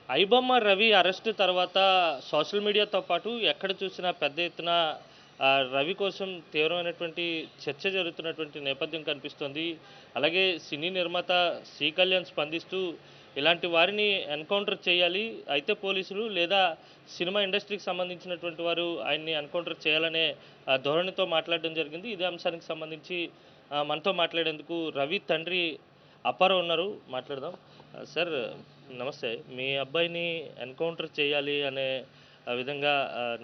IBomma Ravi arrest తర్వాత social మీడియాతో పాటు ఎక్కడ చూసినా పెద్ద ఎత్తున రవి కోసం తీవ్రమైనటువంటి చర్చ జరుగుతున్నటువంటి నేపథ్యం కనిపిస్తోంది. అలాగే సినీ నిర్మాత శ్రీ కళ్యాణ్ స్పందిస్తూ ఇలాంటి వారిని ఎన్‌కౌంటర్ చేయాలి. అయితే పోలీసులు లేదా సినిమా ఇండస్ట్రీకి సంబంధించినటువంటి వారు ఆయన్ని ఎన్‌కౌంటర్ చేయాలనే ధోరణితో మాట్లాడడం జరిగింది. ఇదే అంశానికి సంబంధించి మనతో మాట్లాడేందుకు రవి తండ్రి అప్పారావు ఉన్నారు. మాట్లాడదాం. సార్ నమస్తే. మీ అబ్బాయిని ఎన్‌కౌంటర్ చేయాలి అనే విధంగా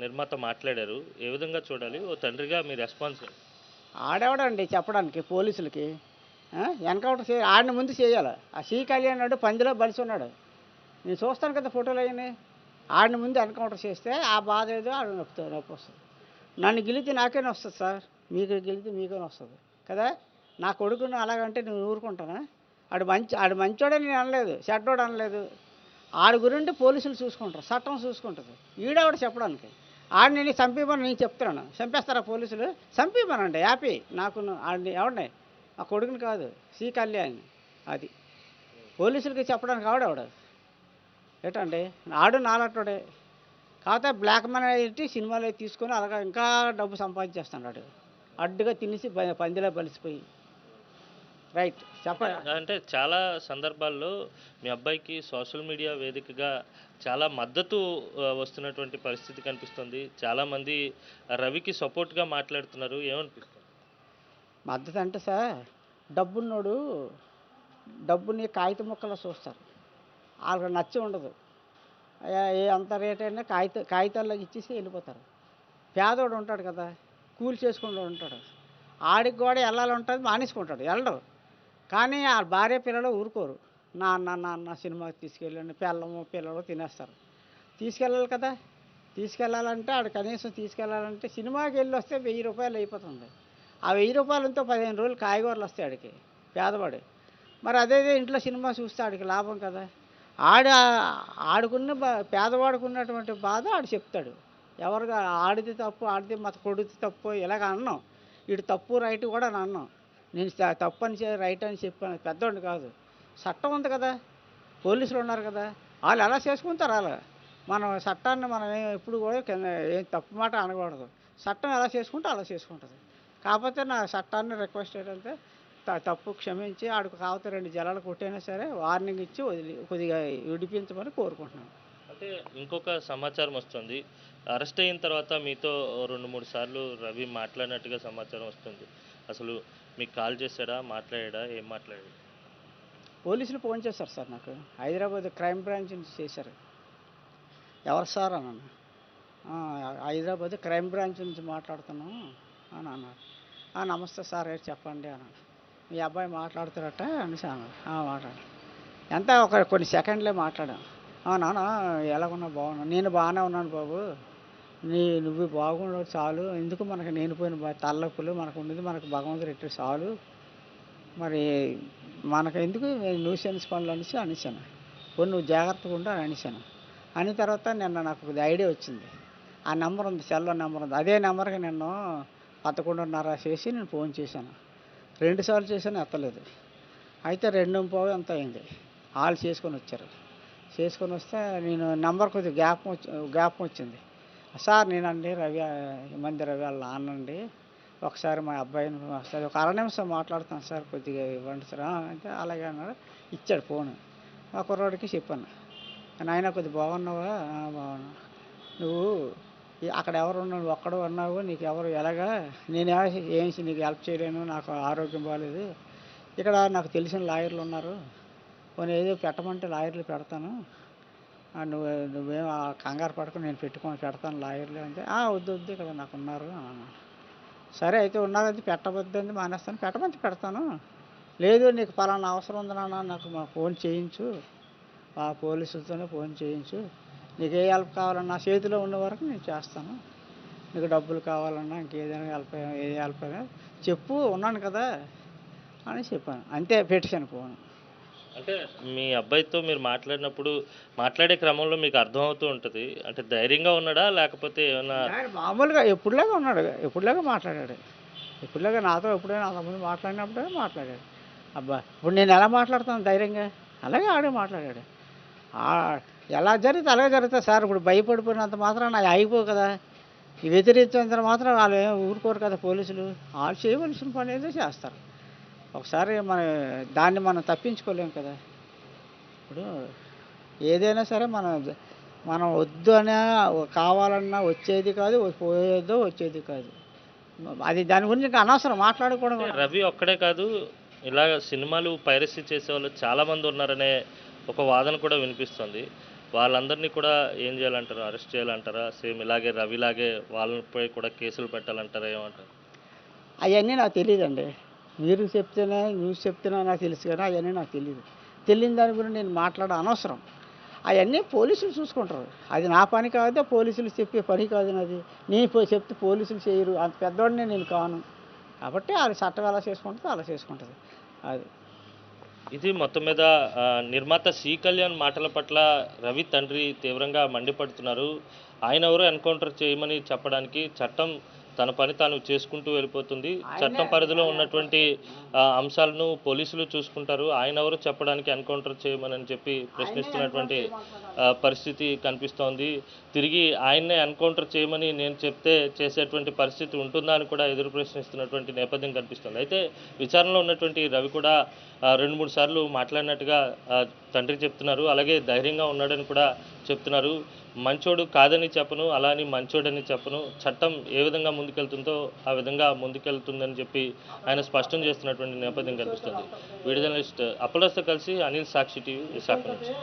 నిర్మాత మాట్లాడారు. ఏ విధంగా చూడాలి? ఓ తండ్రిగా మీ రెస్పాన్స్ ఏంటి? ఆడెవడండి చెప్పడానికి పోలీసులకి? ఎన్కౌంటర్ ఆడిని ముందు చేయాలి. ఆ సి కళ్యాణ్ నాడు పందిలో బలిసున్నాడు. నేను చూస్తాను కదా ఫోటోలు అవన్నీ. ఆడిని ముందు ఎన్కౌంటర్ చేస్తే ఆ బాధ ఏదో ఆడ నొప్పి వస్తుంది. నన్ను గెలితే నాకేనే వస్తుంది సార్, మీకు గెలితే మీకేనే వస్తుంది కదా. నా కొడుకును అలాగంటే నేను ఊరుకుంటానా? ఆడు మంచోడని నేను అనలేదు, చెడ్డోడు అనలేదు. ఆడి గురించి పోలీసులు చూసుకుంటారు, చట్టం చూసుకుంటుంది. ఈడెవడు చెప్పడానికి? ఆడిని నేను చంపేమని నేను చెప్తున్నాను. చంపేస్తారా పోలీసులు? చంపేమనండి హ్యాపీ. నాకు ఆడిని ఎవడిని, ఆ కొడుకుని కాదు, సి కళ్యాణ్. అది పోలీసులకి చెప్పడానికి ఆవిడెవడు ఏంటండి? ఆడు నాలటోడే. కాకపోతే బ్లాక్ మనీ పెట్టి సినిమాలు తీసుకొని అలాగా ఇంకా డబ్బు సంపాదించేస్తున్నాడు. అడ్డుగా తినేసి పందిలో బలిసిపోయి. రైట్ చెప్పండి. అంటే చాలా సందర్భాల్లో మీ అబ్బాయికి సోషల్ మీడియా వేదికగా చాలా మద్దతు వస్తున్నటువంటి పరిస్థితి కనిపిస్తుంది. చాలామంది రవికి సపోర్ట్‌గా మాట్లాడుతున్నారు. ఏమనిపిస్తుంది? మద్దతు అంటే సార్, డబ్బున్నోడు డబ్బుని కాగితం ముక్కలో చూస్తారు. వాళ్ళకి నచ్చి ఉండదు. ఎంత రేట్ అయినా కాగితాల్లో ఇచ్చేసి వెళ్ళిపోతారు. పేదోడు ఉంటాడు కదా, కూలి చేసుకుంటూ ఉంటాడు. ఆడికి కూడా వెళ్ళాలంటుంది, మానేసుకుంటాడు, వెళ్ళడు. కానీ ఆ భార్య పిల్లలు ఊరుకోరు. నాన్న సినిమాకి తీసుకెళ్ళండి, పిల్లలు తినేస్తారు. తీసుకెళ్ళాలి కదా. తీసుకెళ్ళాలంటే ఆడు కనీసం తీసుకెళ్ళాలంటే సినిమాకి వెళ్ళి వస్తే 1000 రూపాయలు అయిపోతుంది. ఆ 1000 రూపాయలతో 15 రోజులు కాయగూరలు వస్తాయి ఆడికి, పేదవాడు. మరి అదే ఇంట్లో సినిమా చూస్తే ఆడికి లాభం కదా. ఆడ ఆడుకున్న పేదవాడికి ఉన్నటువంటి బాధ ఆడు చెప్తాడు. ఎవరుగా ఆడిది తప్పు, ఆడిది మా కొడుకు తప్పు ఇలాగ అన్నాం. వీడు తప్పు రైట్ కూడా అన్నాం. నేను తప్పు అని రైట్ అని చెప్పాను, పెద్దోడిని కాదు. చట్టం ఉంది కదా, పోలీసులు ఉన్నారు కదా, వాళ్ళు ఎలా చేసుకుంటారు అలా. మనం చట్టాన్ని మనం ఎప్పుడు కూడా ఏం తప్పు మాట అనకూడదు. చట్టం ఎలా చేసుకుంటే అలా చేసుకుంటుంది. కాకపోతే నా చట్టాన్ని రిక్వెస్ట్ ఏంటంటే తప్పు క్షమించి ఆడికి కాకపోతే 2 జలాలు కొట్టైనా సరే వార్నింగ్ ఇచ్చి కొద్దిగా విడిపించమని కోరుకుంటున్నాను. అంటే ఇంకొక సమాచారం వస్తుంది. అరెస్ట్ అయిన తర్వాత మీతో 2, 3 సార్లు రవి మాట్లాడినట్టుగా సమాచారం వస్తుంది. అసలు మీకు కాల్ చేశాడా? మాట్లాడాడా? ఏం మాట్లాడాడు? పోలీసులు ఫోన్ చేశారు సార్ నాకు. హైదరాబాద్ క్రైమ్ బ్రాంచ్ నుంచి చేశారు. ఎవరు సార్ అన్నాను. హైదరాబాద్ క్రైమ్ బ్రాంచ్ నుంచి మాట్లాడుతున్నాం అని అన్నారు. నమస్తే సార్, చెప్పండి అన్నాడు. మీ అబ్బాయి మాట్లాడుతారట అనేసి అన్నాడు. మాట్లాడు. ఎంత కొన్ని సెకండ్లే మాట్లాడాను. నాన్న ఎలాగున్నావు? బాగున్నాను. నేను బాగానే ఉన్నాను బాబు. నువ్వు బాగున్నావు చాలు. ఎందుకు మనకు నేను పోయిన తలనొప్పులు మనకు ఉన్నది, మనకు భగవంతుడు ఎట్టు చాలు. మరి మనకు ఎందుకు న్యూసెన్స్ పనులు అనేసాను. పోనీ నువ్వు జాగ్రత్తగా ఉండు అని అనేసాను. అన్న తర్వాత నిన్న నాకు ఒక ఐడియా వచ్చింది. ఆ నెంబర్ ఉంది, సెల్లో నెంబర్ ఉంది. అదే నెంబర్కి నేను 11:30 చేసి నేను ఫోన్ చేశాను. 2 సార్లు చేశాను, ఎత్తలేదు. అయితే 2:15 ఎంత అయింది. వాళ్ళు చేసుకొని వచ్చారు. చేసుకొని వస్తే నేను నెంబర్ కొద్దిగా జ్ఞాపకం వచ్చింది. సార్ నేనండి రవి, మంది రవి వాళ్ళ నాన్నండి. ఒకసారి మా అబ్బాయిని ఒకసారి ఒక 1/2 నిమిషం మాట్లాడుతాను సార్, కొద్దిగా ఇవ్వండి సార్ అంటే అలాగే అన్నాడు. ఇచ్చాడు ఫోను. మా కుర్రాడికి చెప్పాను, నాయన కొద్దిగా బాగున్నావా? బాగున్నా. నువ్వు అక్కడ ఎవరు ఉన్నావు? నువ్వు ఒక్కడు ఉన్నావు, నీకు ఎవరు ఎలాగా? నేను నీకు హెల్ప్ చేయలేను, నాకు ఆరోగ్యం బాగాలేదు. ఇక్కడ నాకు తెలిసిన లాయర్లు ఉన్నారు, పోనీ ఏదో పెట్టమంటే లాయర్లు పెడతాను. నువ్వేం కంగారు పడకు, నేను పెడతాను లాయర్లు అంటే, వద్దు ఇక్కడ నాకు ఉన్నారు అన్నాను. సరే అయితే ఉన్నారంటే పెట్టవద్దండి, మానేస్తాను. పెట్టమంటే పెడతాను. లేదు నీకు పలానా అవసరం ఉంది నాన్న, నాకు ఫోన్ చేయించు, ఆ పోలీసులతోనే ఫోన్ చేయించు. నీకు ఏ హెల్ప్ కావాలన్నా చేతిలో ఉన్న వరకు నేను చేస్తాను. నీకు డబ్బులు కావాలన్నా ఇంకేదైనా ఏ హెల్ప్ అయినా చెప్పు, ఉన్నాను కదా అని చెప్పాను. అంతే, పెట్టేశాను ఫోన్. అంటే మీ అబ్బాయితో మీరు మాట్లాడే క్రమంలో మీకు అర్థమవుతూ ఉంటుంది. అంటే ధైర్యంగా ఉన్నాడా? లేకపోతే ఏమన్నా మామూలుగా ఎప్పుడులాగా ఉన్నాడు, ఎప్పుడులాగా మాట్లాడాడు. ఎప్పుడులాగా నాతో ఎప్పుడైనా అంతకుముందు మాట్లాడినప్పుడే మాట్లాడాడు. అబ్బా ఇప్పుడు నేను ఎలా మాట్లాడుతాను ధైర్యంగా, అలాగే ఆడే మాట్లాడాడు. ఎలా జరిగితే అలాగే జరుగుతుంది సార్. ఇప్పుడు భయపడిపోయినంత మాత్రం అవి ఆగిపోవు కదా. ఈ వ్యతిరేకించినంత మాత్రం వాళ్ళు ఏం ఊరుకోరు కదా పోలీసులు. వాళ్ళు చేయవలసిన పని ఏదో చేస్తారు. ఒకసారి దాన్ని మనం తప్పించుకోలేం కదా. ఇప్పుడు ఏదైనా సరే మనం వద్దు అనే కావాలన్నా వచ్చేది కాదు, పోయేదో వచ్చేది కాదు. అది దాని గురించి ఇంకా అనవసరం మాట్లాడుకోవడం అంటే కూడా. రవి ఒక్కడే కాదు, ఇలాగ సినిమాలు పైరసీ చేసేవాళ్ళు చాలామంది ఉన్నారనే ఒక వాదన కూడా వినిపిస్తుంది. వాళ్ళందరినీ కూడా ఏం చేయాలంటారు? అరెస్ట్ చేయాలంటారా? సేమ్ ఇలాగే రవిలాగే వాళ్ళపై కూడా కేసులు పెట్టాలంటారా? ఏమంటారు? అవన్నీ నాకు తెలియదండి. మీరు చెప్తేనే న్యూస్ చెప్తేనే నాకు తెలుసు కానీ అవన్నీ నాకు తెలియదు. తెలియని దాని గురించి నేను మాట్లాడడం అనవసరం. అవన్నీ పోలీసులు చూసుకుంటారు. అది నా పని కాదు, పోలీసులు చెప్పే పని కాదు నాది. నేను చెప్తే పోలీసులు చేయరు. అంత పెద్దవాడిని నేను కాను. కాబట్టి అది చట్టం ఎలా చేసుకుంటుందో అలా చేసుకుంటుంది. అది ఇది మొత్తం మీద నిర్మాత సి కళ్యాణ్ మాటల పట్ల రవి తండ్రి తీవ్రంగా మండిపడుతున్నారు. ఆయన ఎవరో ఎన్కౌంటర్ చేయమని చెప్పడానికి చట్టం తన పని తాను చేసుకుంటూ వెళ్ళిపోతుంది. చట్టం పరిధిలో ఉన్నటువంటి అంశాలను పోలీసులు చూసుకుంటారు. ఆయన ఎవరో చెప్పడానికి ఎన్కౌంటర్ చేయమని చెప్పి ప్రశ్నిస్తున్నటువంటి పరిస్థితి కనిపిస్తోంది. తిరిగి ఆయన్నే ఎన్కౌంటర్ చేయమని నేను చెప్తే చేసేటువంటి పరిస్థితి ఉంటుందా అని కూడా ఎదురు ప్రశ్నిస్తున్నటువంటి నేపథ్యం కనిపిస్తుంది. అయితే విచారణలో ఉన్నటువంటి రవి కూడా 2-3 సార్లు మాట్లాడినట్టుగా తండ్రి చెప్తున్నారు. అలాగే ధైర్యంగా ఉన్నాడని కూడా చెప్తున్నారు. మంచోడు కాదని చెప్పను, అలా అని మంచోడని చెప్పను. చట్టం ఏ విధంగా ముందుకెళ్తుందో ఆ విధంగా ముందుకెళ్తుందని చెప్పి ఆయన స్పష్టం చేస్తున్నటువంటి నేపథ్యం కనిపిస్తుంది. వీడియో జర్నలిస్ట్ అప్పలస్తో కలిసి అనిల్, సాక్షి టీవీ, విశాఖ నుంచి.